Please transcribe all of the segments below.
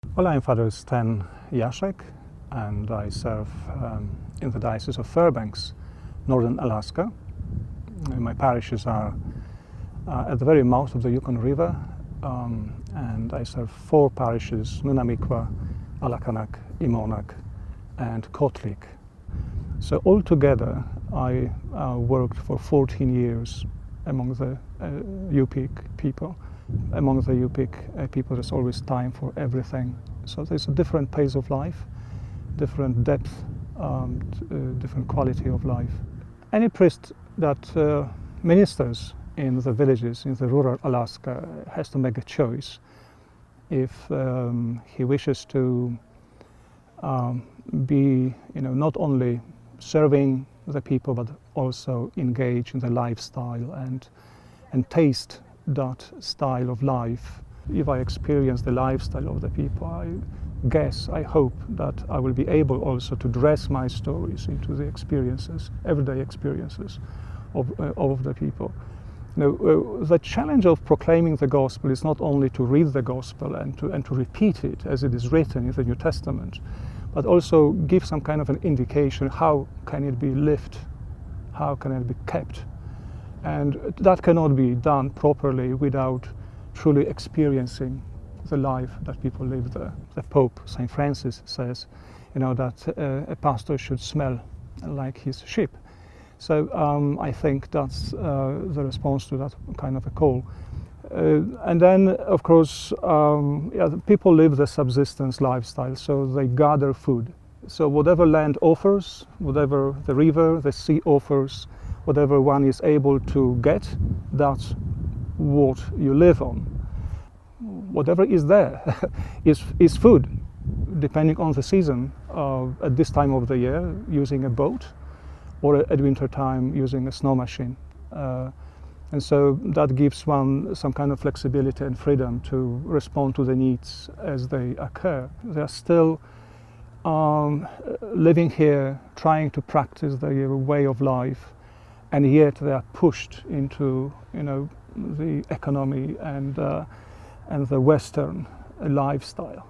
Well, I'm Father Sten Jaszek, and I serve in the Diocese of Fairbanks, Northern Alaska. My parishes are at the very mouth of the Yukon River, and I serve 4 parishes: Nunamikwa, Alakanak, Imonak, and Kotlik. So altogether, I worked for 14 years among the Yupik people. Among the Yupik people, there's always time for everything. So there's a different pace of life, different depth, different quality of life. Any priest that ministers in the villages, in the rural Alaska, has to make a choice if he wishes to be, not only serving the people, but also engage in the lifestyle and taste that style of life. If I experience the lifestyle of the people, I hope that I will be able also to dress my stories into the experiences, everyday experiences of the people. The challenge of proclaiming the gospel is not only to read the gospel and to repeat it as it is written in the New Testament, but also give some kind of an indication how can it be lived, how can it be kept. And that cannot be done properly without truly experiencing the life that people live there. The Pope, St. Francis, says that a pastor should smell like his sheep. So I think that's the response to that kind of a call. And then, of course, the people live the subsistence lifestyle, so they gather food. So whatever land offers, whatever the river, the sea offers, whatever one is able to get, that's what you live on. Whatever is there is food, depending on the season. At this time of the year, using a boat, or at winter time, using a snow machine. And so that gives one some kind of flexibility and freedom to respond to the needs as they occur. They are still living here, trying to practice their way of life, and yet they are pushed into the economy and the Western lifestyle.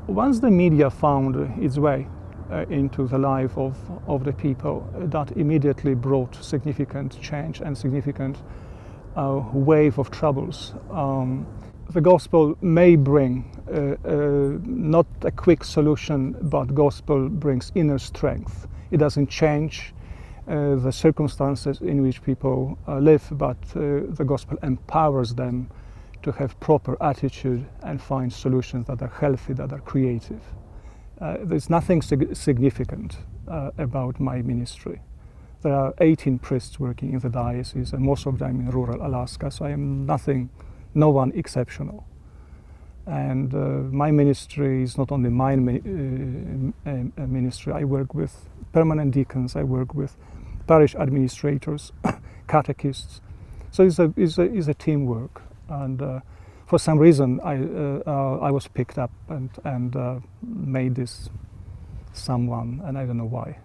Once the media found its way into the life of the people, that immediately brought significant change and significant wave of troubles. The gospel may bring not a quick solution, but gospel brings inner strength. It doesn't change the circumstances in which people live, but the gospel empowers them to have proper attitude and find solutions that are healthy, that are creative. There's nothing significant about my ministry. There are 18 priests working in the diocese, and most of them in rural Alaska, so I am no one exceptional. And my ministry is not only my ministry. I work with permanent deacons, I work with parish administrators, catechists. So it's a teamwork. And for some reason, I was picked up and made this someone, and I don't know why.